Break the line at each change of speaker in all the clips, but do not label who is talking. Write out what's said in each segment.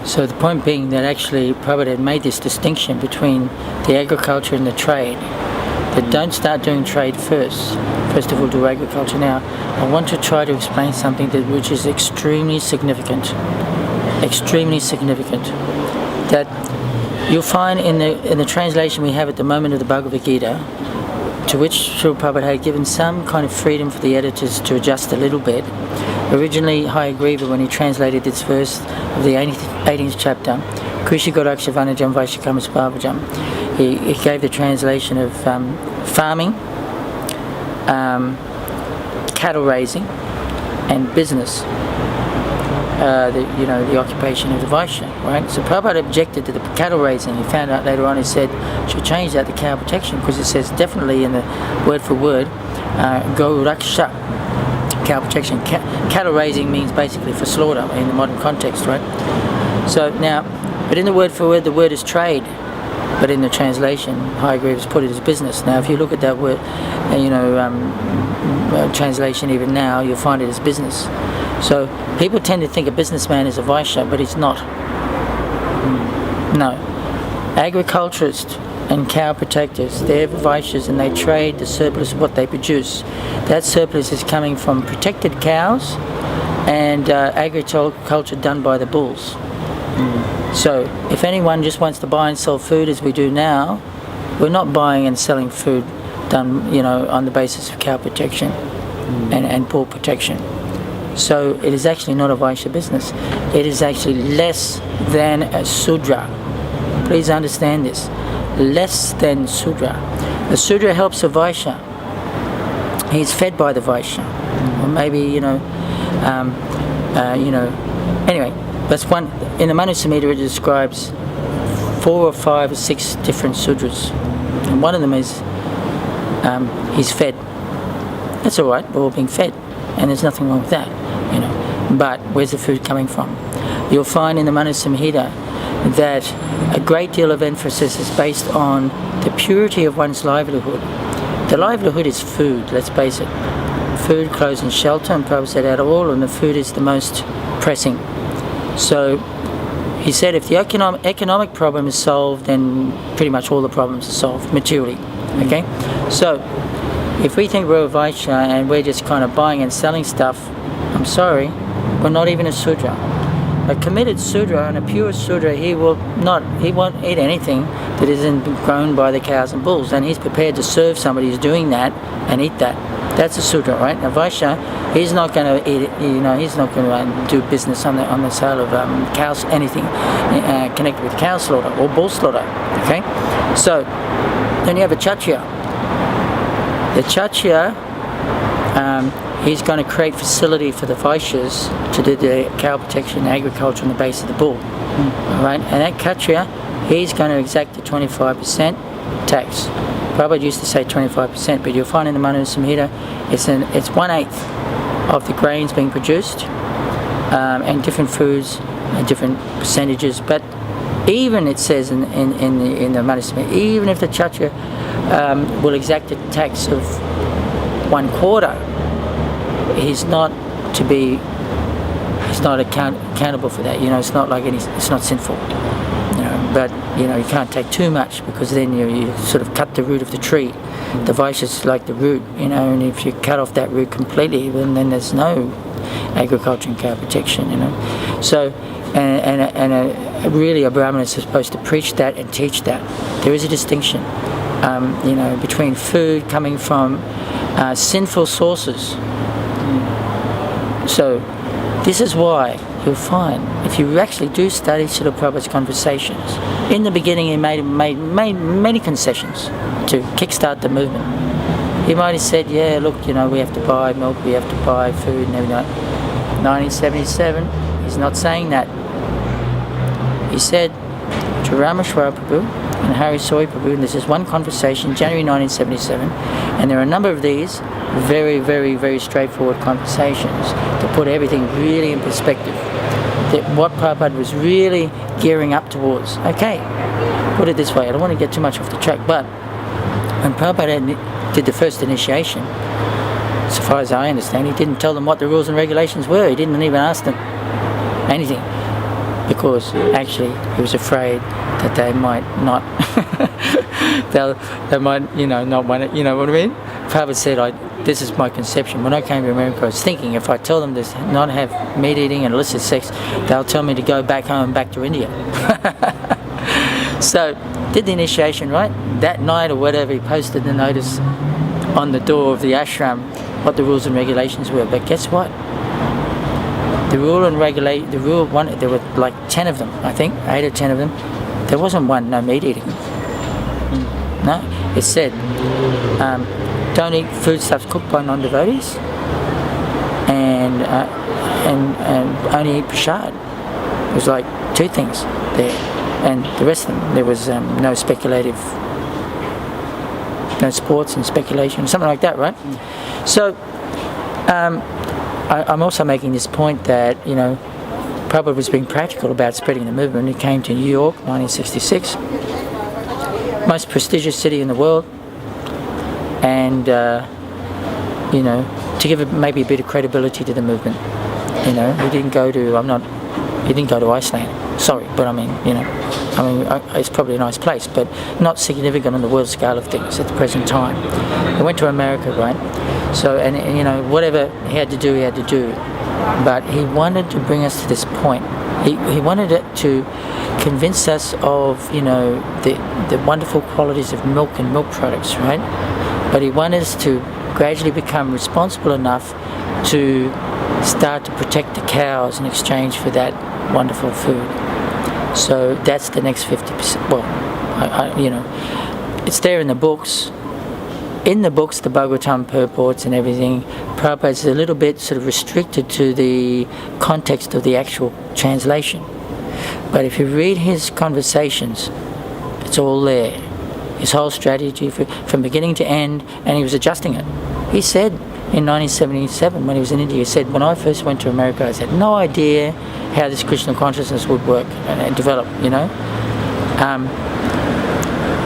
So the point being that actually Prabhupada had made this distinction between the agriculture and the trade. That don't start doing trade first. First of all, do agriculture now. I want to try to explain something which is extremely significant. Extremely significant. That you'll find in the translation we have at the moment of the Bhagavad Gita, to which Srila Prabhupada had given some kind of freedom for the editors to adjust a little bit. Originally, Hayagriva, when he translated this verse of the 18th chapter, Krishi Goraksha Vanajam Vaishakamas Bhavajam, he gave the translation of farming, cattle raising, and business. The occupation of the Vaishya, right? So Prabhupada objected to the cattle raising. He found out later on, he said, should change that to cow protection, because it says definitely in the word for word, go raksha, cow protection. Cattle raising means basically for slaughter in the modern context, right? So now, but in the word for word, the word is trade. But in the translation, Hayagriva's put it as business. Now, if you look at that word, translation even now, you'll find it as business. So people tend to think a businessman is a Vaishya, but he's not. No. Agriculturists and cow protectors, they're Vaishyas, and they trade the surplus of what they produce. That surplus is coming from protected cows and agriculture done by the bulls. So if anyone just wants to buy and sell food as we do now, we're not buying and selling food done, on the basis of cow protection and bull protection. So it is actually not a Vaishya business. It is actually less than a Sudra. Please understand this. Less than Sudra. The Sudra helps a Vaishya. He's fed by the Vaishya. Or maybe, anyway, that's one. In the Manu Samhita it describes 4 or 5 or 6 different Sudras. And one of them is he's fed. That's all right, we're all being fed. And there's nothing wrong with that, But where's the food coming from? You'll find in the Manu Samhita that a great deal of emphasis is based on the purity of one's livelihood. The livelihood is food, let's face it. Food, clothes and shelter, and Prabhupada said out of all, and the food is the most pressing. So he said if the economic problem is solved, then pretty much all the problems are solved materially. Okay? So if we think we're a Vaishya and we're just kind of buying and selling stuff, I'm sorry, we're not even a Sudra. A committed Sudra and a pure Sudra, he won't eat anything that isn't grown by the cows and bulls, and he's prepared to serve somebody who's doing that and eat that. That's a Sudra, right? A Vaishya, he's not going to eat it, he's not going to do business on the sale of cows, anything connected with cow slaughter or bull slaughter, okay? So, then you have a Kshatriya. The Kshatriya, he's going to create facility for the Vaishyas to do the cow protection and agriculture on the base of the bull, right? And that Kshatriya, he's going to exact the 25% tax. Prabhupada used to say 25%, but you'll find in the Manu Samhita it's 1/8 of the grains being produced, and different foods and different percentages. But even it says in the Manu Samhita, even if the Kshatriya will exact a tax of 1/4, he's not accountable for that. It's not like it's not sinful. But you can't take too much, because then you sort of cut the root of the tree. The Vaishyas like the root, and if you cut off that root completely, then there's no agriculture and cow protection, So, really a Brahmana is supposed to preach that and teach that. There is a distinction, between food coming from sinful sources. So, this is why you'll find, if you actually do study Srila Prabhupada's conversations, in the beginning he made many concessions to kickstart the movement. He might have said, yeah, look, we have to buy milk, we have to buy food and everything. 1977, he's not saying that. He said to Rameshwara Prabhu and Hari Soy Prabhu, and this is one conversation, January 1977, and there are a number of these very, very, very straightforward conversations to put everything really in perspective. That what Prabhupada was really gearing up towards. Okay, put it this way, I don't want to get too much off the track, but when Prabhupada did the first initiation, so far as I understand, he didn't tell them what the rules and regulations were. He didn't even ask them anything. because actually he was afraid that they might not, they might, not want it, you know what I mean? Prabhupada said, this is my conception. When I came to America, I was thinking if I tell them to not have meat eating and illicit sex, they'll tell me to go back home, back to India. So, did the initiation, right? That night or whatever, he posted the notice on the door of the ashram what the rules and regulations were. But guess what? There were like 10 of them, I think, 8 or 10 of them. There wasn't one, no meat eating. No, it said, don't eat foodstuffs cooked by non-devotees, and only eat prasad. It was like 2 things there, and the rest of them there was no speculative, no sports and speculation, something like that, right? So I'm also making this point that Prabhupada was being practical about spreading the movement. He came to New York, 1966, most prestigious city in the world, and to give it maybe a bit of credibility to the movement. He didn't go to Iceland. Sorry, but it's probably a nice place, but not significant on the world scale of things at the present time. He went to America, right? So, and whatever he had to do, but he wanted to bring us to this point. He wanted it to convince us of, the wonderful qualities of milk and milk products, right? But he wanted us to gradually become responsible enough to start to protect the cows in exchange for that wonderful food. So that's the next 50%. Well, it's there in the books. In the books, the Bhagavatam purports and everything, Prabhupada is a little bit sort of restricted to the context of the actual translation. But if you read his conversations, it's all there. His whole strategy from beginning to end, and he was adjusting it. He said in 1977, when he was in India, he said, when I first went to America, I had no idea how this Krishna consciousness would work and develop,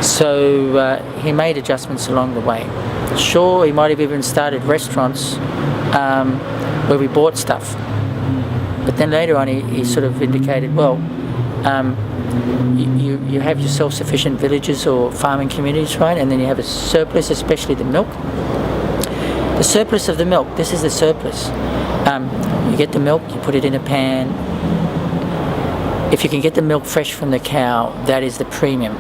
So he made adjustments along the way. Sure, he might have even started restaurants where we bought stuff. But then later on he sort of indicated, well, you have your self-sufficient villages or farming communities, right? And then you have a surplus, especially the milk. The surplus of the milk, this is the surplus. You get the milk, you put it in a pan. If you can get the milk fresh from the cow, that is the premium.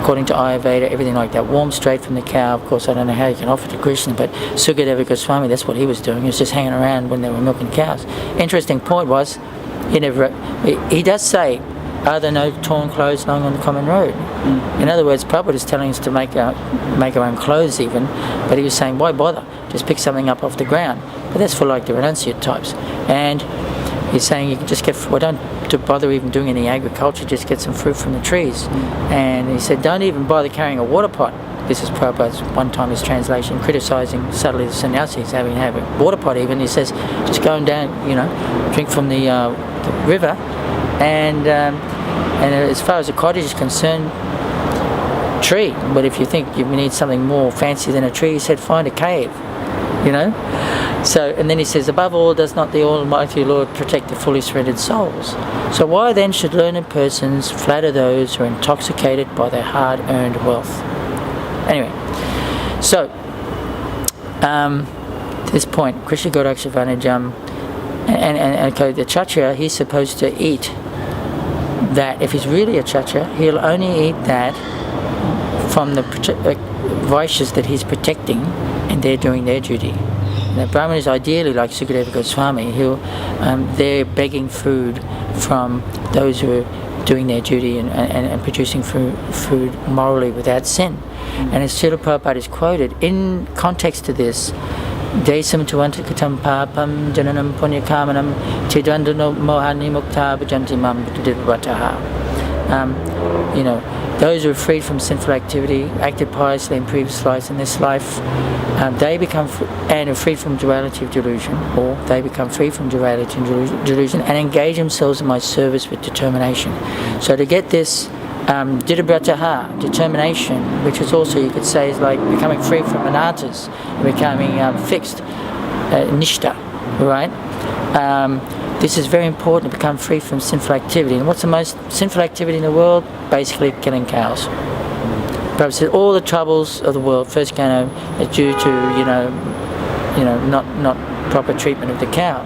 According to Ayurveda, everything like that, warm straight from the cow. Of course, I don't know how you can offer to Krishna, but Sukadeva Goswami, that's what he was doing. He was just hanging around when they were milking cows. Interesting point was, he does say, are there no torn clothes lying on the common road? In other words, Prabhupada is telling us to make our own clothes even, but he was saying, why bother? Just pick something up off the ground. But that's for like the renunciate types. And he's saying you can just don't to bother even doing any agriculture, just get some fruit from the trees. And he said, don't even bother carrying a water pot. This is Prabhupada's one time his translation, criticising subtly the sannyasis having to have a water pot even. He says, just go down, drink from the river. And as far as a cottage is concerned, tree. But if you think you need something more fancy than a tree, he said, find a cave. So, and then he says, above all, does not the Almighty Lord protect the fully surrendered souls? So why then should learned persons flatter those who are intoxicated by their hard-earned wealth? Anyway, so, to this point, Krishna Goraksha Vanajam, and the Kshatriya, he's supposed to eat that. If he's really a Kshatriya, he'll only eat that from the Vaishyas that he's protecting, and they're doing their duty. The Brahman is ideally like Sukadeva Goswami. They're begging food from those who are doing their duty and producing food morally without sin. And as Srila Prabhupada is quoted, in context to this, Desam tuantikatam papam jananam punyakamanam tidandano mohani mukta bhajanti mam buddhivataha. Those who are freed from sinful activity, acted piously in previous lives in this life, they become and are freed from duality of delusion, or they become free from duality and delusion and engage themselves in my service with determination. So to get this didabhrataha, determination, which is also, you could say, is like becoming free from anarthas, becoming fixed, nishta, right? this is very important to become free from sinful activity. And what's the most sinful activity in the world? Basically killing cows. Prabhupada said all the troubles of the world first came are due to not proper treatment of the cow.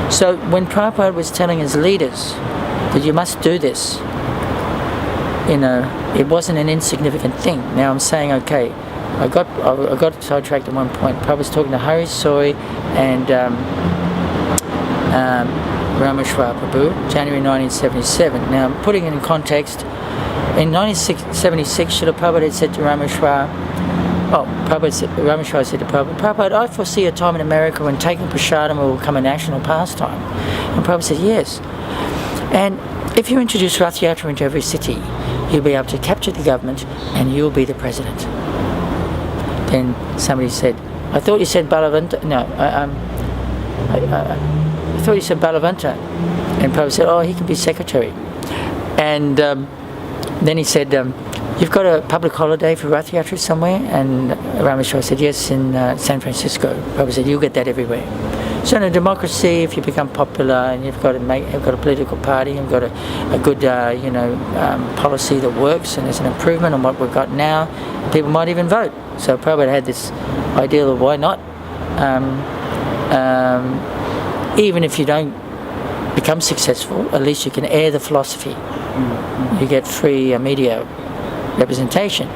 So when Prabhupada was telling his leaders that you must do this, it wasn't an insignificant thing. Now I'm saying, okay, I got sidetracked at one point. Prabhupada was talking to Hari Soi and Rameshwar Prabhu, January 1977. Now I'm putting it in context. In 1976, Srila Prabhupada had said to Rameshwar, Rameshwar said to Prabhupada, I foresee a time in America when taking prasadam will become a national pastime. And Prabhupada said, yes. And if you introduce Rath Yatra into every city, you'll be able to capture the government and you'll be the president. Then somebody said, I thought you said Balavanta. No, I thought you said Balavanta. And Prabhupada said, oh, he can be secretary. And then he said, you've got a public holiday for Rath Yatra somewhere? And Rameshwar said, yes, in San Francisco. Prabhupada said, you'll get that everywhere. So in a democracy, if you become popular and you've got a political party, you've got a good policy that works and there's an improvement on what we've got now, people might even vote. So Prabhupada had this idea of why not? Even if you don't become successful, at least you can air the philosophy. You get free media representation.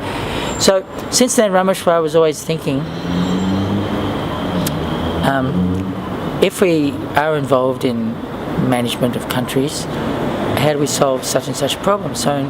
So since then, Rameshwar was always thinking, if we are involved in management of countries, how do we solve such and such problems? So